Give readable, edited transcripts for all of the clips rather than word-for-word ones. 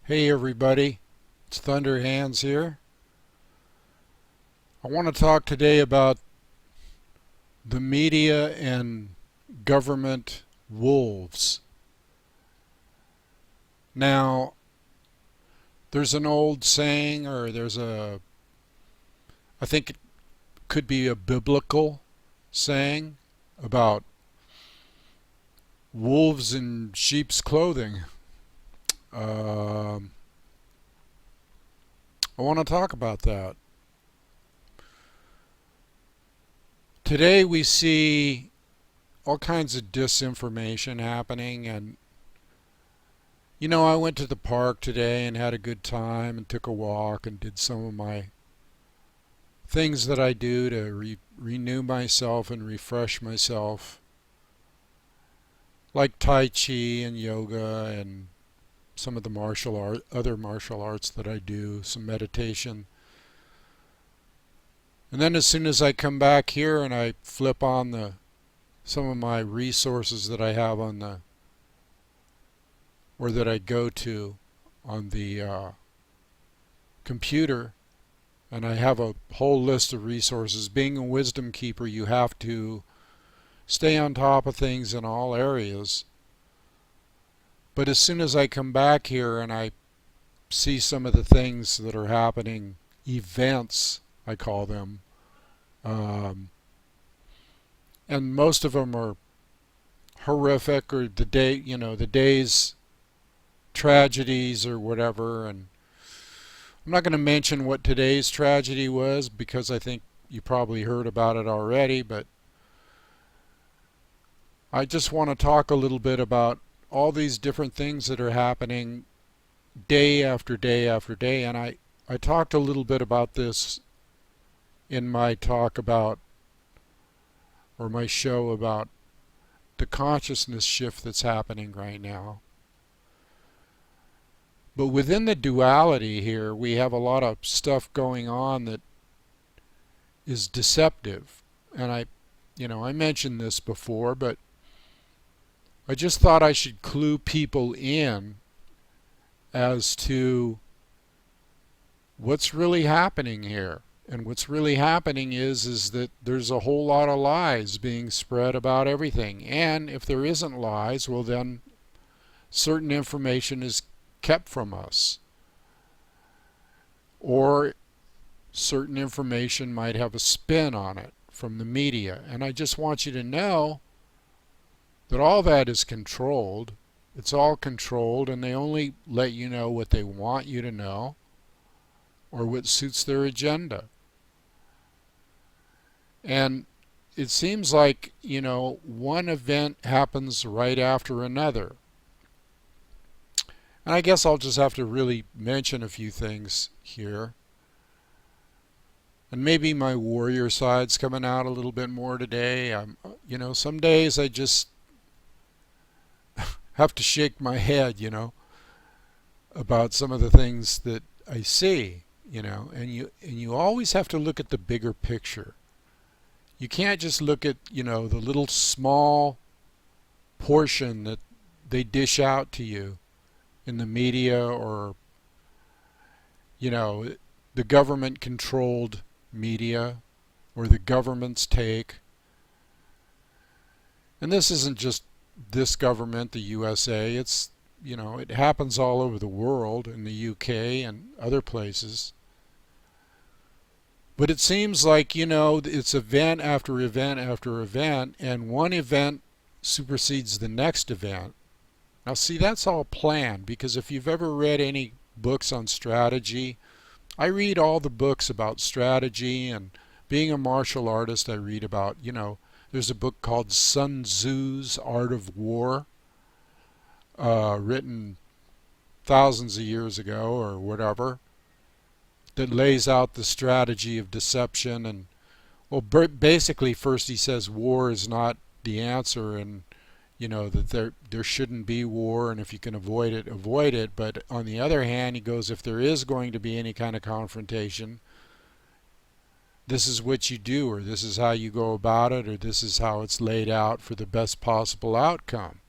Hey everybody, it's Thunder Hands here. I want to talk today about the media and government wolves. Now, there's an old saying, or I think it could be a biblical saying about wolves in sheep's clothing. Um, I want to talk about that. Today we see all kinds of disinformation happening, and I went to the park today and had a good time and took a walk and did some of my things that I do to renew myself and refresh myself, like Tai Chi and yoga and some of the other martial arts that I do, some meditation. And then as soon as I come back here and I flip on some of my resources that I have on or that I go to on the computer, and I have a whole list of resources. Being a wisdom keeper, you have to stay on top of things in all areas. But as soon as I come back here and I see some of the things that are happening, events, I call them, um, and most of them are horrific, or the day's tragedies or whatever. And I'm not going to mention what today's tragedy was because I think you probably heard about it already, but I just want to talk a little bit about all these different things that are happening day after day after day. And I talked a little bit about this in my talk about, or my show about, the consciousness shift that's happening right now. But within the duality here, we have a lot of stuff going on that is deceptive. And I mentioned this before, but I just thought I should clue people in as to what's really happening here. And what's really happening is that there's a whole lot of lies being spread about everything. And if there isn't lies, well then certain information is kept from us. Or certain information might have a spin on it from the media. And I just want you to know that all that is controlled. It's all controlled, and they only let you know what they want you to know or what suits their agenda. And it seems like, one event happens right after another. And I guess I'll just have to really mention a few things here. And maybe my warrior side's coming out a little bit more today. Some days I just have to shake my head, about some of the things that I see, and you always have to look at the bigger picture. You can't just look at, the little small portion that they dish out to you in the media, or, the government controlled media, or the government's take. And this isn't just this government, the USA. It's, it happens all over the world, in the UK and other places. But it seems like, it's event after event after event, and one event supersedes the next event. Now see, that's all planned, because if you've ever read any books on strategy, I read all the books about strategy, and being a martial artist, I read about, there's a book called Sun Tzu's Art of War, written thousands of years ago or whatever, that lays out the strategy of deception. And well, basically first he says war is not the answer, and that there shouldn't be war, and if you can avoid it, avoid it. But on the other hand, he goes, if there is going to be any kind of confrontation, this is what you do, or this is how you go about it, or this is how it's laid out for the best possible outcome.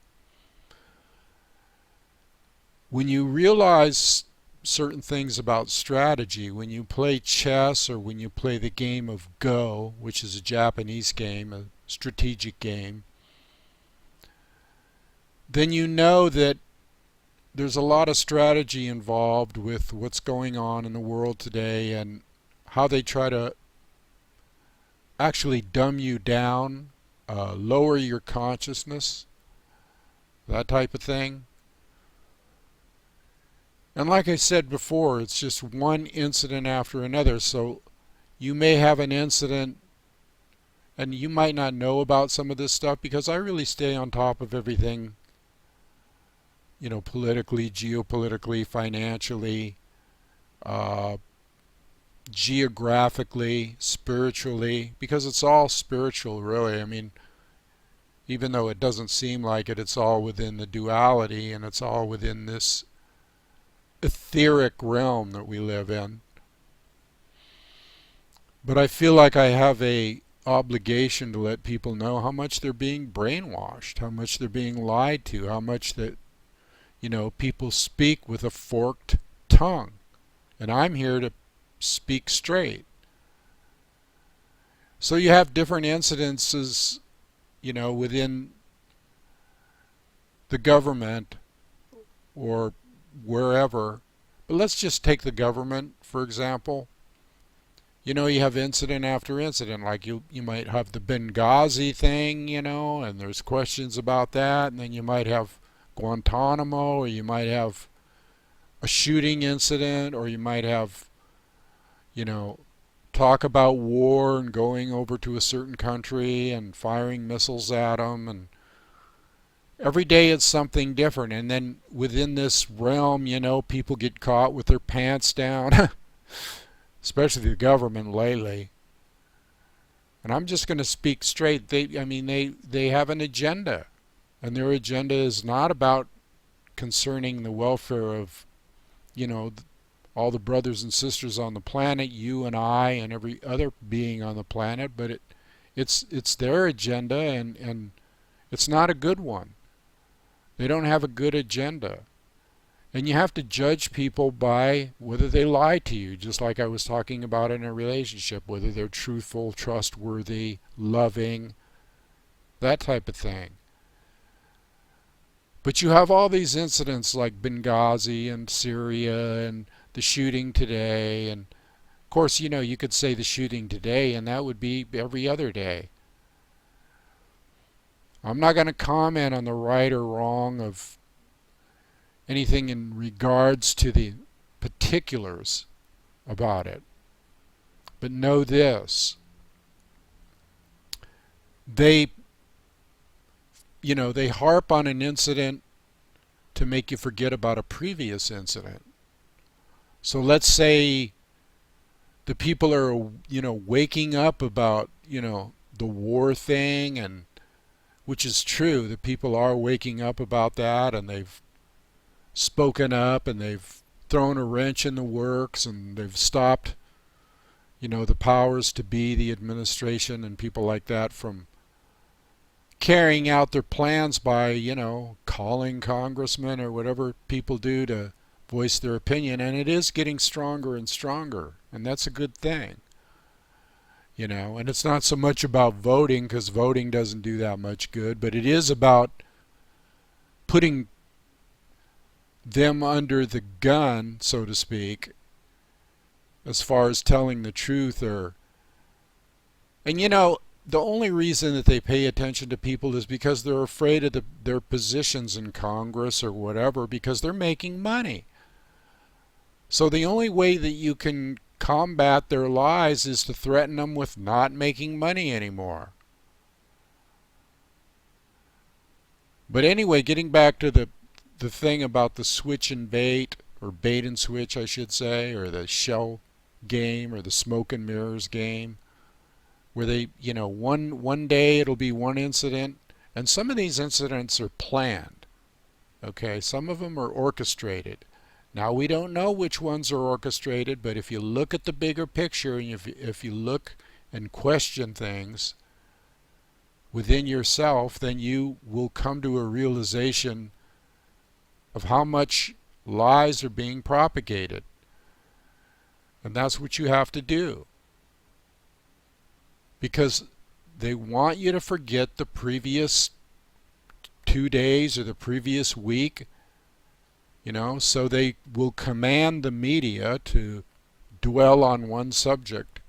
When you realize certain things about strategy. When you play chess or when you play the game of Go, which is a Japanese game, a strategic game, then you know that there's a lot of strategy involved with what's going on in the world today and how they try to actually dumb you down, lower your consciousness, that type of thing. And like I said before, it's just one incident after another. So you may have an incident and you might not know about some of this stuff because I really stay on top of everything, politically, geopolitically, financially, uh, geographically, spiritually, because it's all spiritual, really. I mean, even though it doesn't seem like it, it's all within the duality and it's all within this etheric realm that we live in. But I feel like I have a obligation to let people know how much they're being brainwashed, how much they're being lied to, how much that, people speak with a forked tongue. And I'm here to speak straight. So you have different incidences, within the government or wherever. But let's just take the government, for example. You have incident after incident, like you might have the Benghazi thing, and there's questions about that, and then you might have Guantanamo, or you might have a shooting incident, or you might have, talk about war and going over to a certain country and firing missiles at them, and every day it's something different. And then within this realm, people get caught with their pants down, especially the government lately. And I'm just going to speak straight. They have an agenda, and their agenda is not about concerning the welfare of, all the brothers and sisters on the planet, you and I and every other being on the planet, but it's their agenda, and it's not a good one. They don't have a good agenda. And you have to judge people by whether they lie to you, just like I was talking about in a relationship, whether they're truthful, trustworthy, loving, that type of thing. But you have all these incidents like Benghazi and Syria and the shooting today, and of course, you could say the shooting today, and that would be every other day. I'm not going to comment on the right or wrong of anything in regards to the particulars about it. But know this. They harp on an incident to make you forget about a previous incident. So let's say the people are, waking up about, the war thing, and which is true. The people are waking up about that, and they've spoken up, and they've thrown a wrench in the works, and they've stopped, the powers to be, the administration and people like that, from carrying out their plans by, calling congressmen or whatever people do to voice their opinion. And it is getting stronger and stronger, and that's a good thing. And it's not so much about voting, because voting doesn't do that much good, but it is about putting them under the gun, so to speak, as far as telling the truth. And the only reason that they pay attention to people is because they're afraid of their positions in Congress or whatever, because they're making money. So the only way that you can combat their lies is to threaten them with not making money anymore. But anyway, getting back to the thing about the switch and bait, or bait and switch I should say, or the shell game, or the smoke and mirrors game, where they, one day it'll be one incident, and some of these incidents are planned. Okay, some of them are orchestrated. Now, we don't know which ones are orchestrated, but if you look at the bigger picture, and if you look and question things within yourself, then you will come to a realization of how much lies are being propagated. And that's what you have to do. Because they want you to forget the previous 2 days or the previous week, so they will command the media to dwell on one subject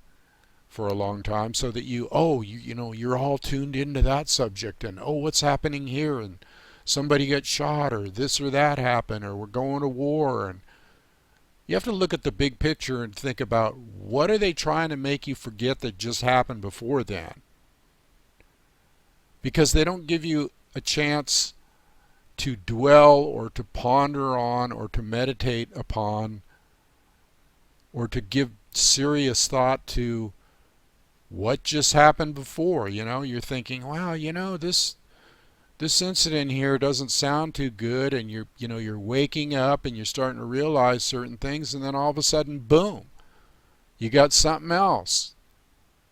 for a long time so that you're all tuned into that subject, and what's happening here, and somebody gets shot, or this or that happened, or we're going to war. And you have to look at the big picture and think about, what are they trying to make you forget that just happened before then? Because they don't give you a chance to dwell or to ponder on or to meditate upon or to give serious thought to what just happened before. You're thinking, wow, this incident here doesn't sound too good, and you're waking up and you're starting to realize certain things, and then all of a sudden, boom, you got something else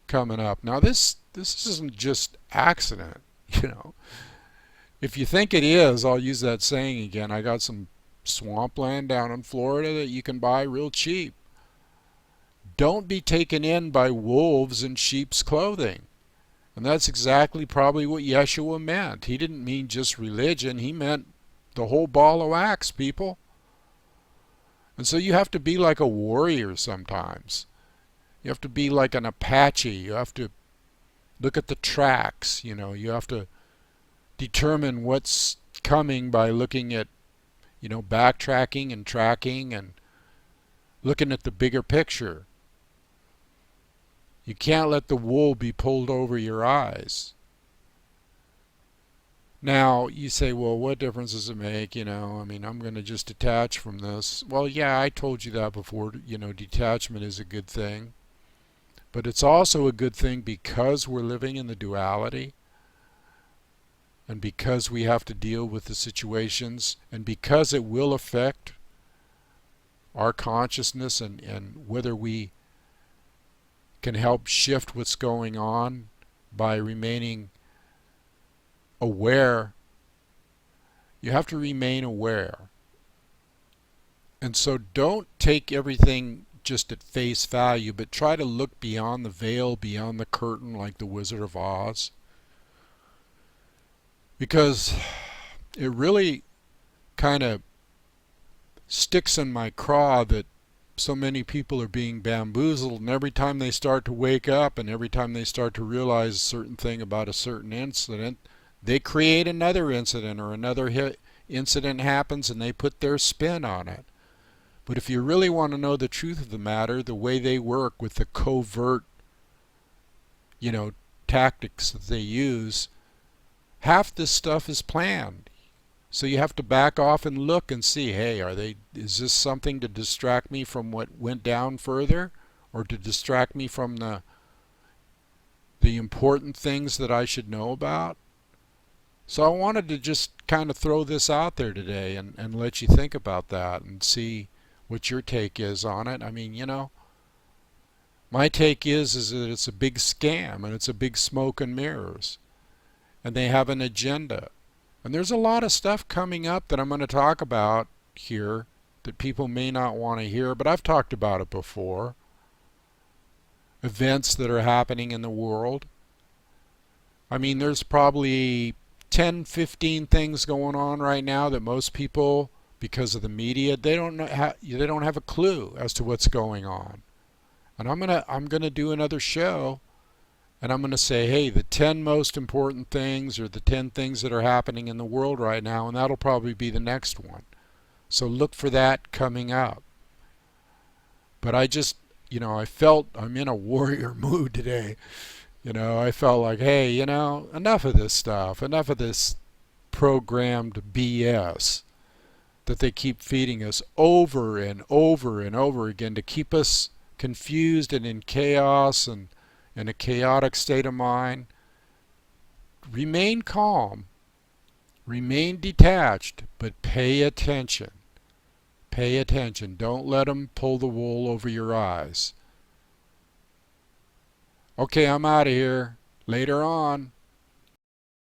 coming up. Now this isn't just accident. If you think it is, I'll use that saying again. I got some swampland down in Florida that you can buy real cheap. Don't be taken in by wolves in sheep's clothing. And that's exactly probably what Yeshua meant. He didn't mean just religion. He meant the whole ball of wax, people. And so you have to be like a warrior sometimes. You have to be like an Apache. You have to look at the tracks. You have to determine what's coming by looking at, backtracking and tracking and looking at the bigger picture. You can't let the wool be pulled over your eyes. Now, you say, well, what difference does it make? I'm going to just detach from this. Well, yeah, I told you that before. Detachment is a good thing. But it's also a good thing because we're living in the duality, and because we have to deal with the situations, and because it will affect our consciousness and whether we can help shift what's going on by remaining aware. You have to remain aware. And so don't take everything just at face value, but try to look beyond the veil, beyond the curtain, like the Wizard of Oz. Because it really kind of sticks in my craw that so many people are being bamboozled, and every time they start to wake up and every time they start to realize a certain thing about a certain incident, they create another incident, or another incident happens and they put their spin on it. But if you really want to know the truth of the matter, the way they work with the covert, tactics that they use, half this stuff is planned. So you have to back off and look and see, hey, is this something to distract me from what went down further, or to distract me from the important things that I should know about? So I wanted to just kind of throw this out there today and let you think about that and see what your take is on it. My take is that it's a big scam, and it's a big smoke and mirrors, and they have an agenda. And there's a lot of stuff coming up that I'm going to talk about here that people may not want to hear, but I've talked about it before. Events that are happening in the world. There's probably 10, 15 things going on right now that most people, because of the media, they don't have a clue as to what's going on. And I'm gonna do another show, and I'm going to say, hey, the 10 most important things, or the 10 things that are happening in the world right now, and that'll probably be the next one. So look for that coming up. But I just, I felt I'm in a warrior mood today. I felt like, hey, enough of this stuff, enough of this programmed BS that they keep feeding us over and over and over again to keep us confused and in chaos and in a chaotic state of mind. Remain calm, remain detached, but pay attention. Pay attention. Don't let them pull the wool over your eyes. Okay, I'm out of here. Later on.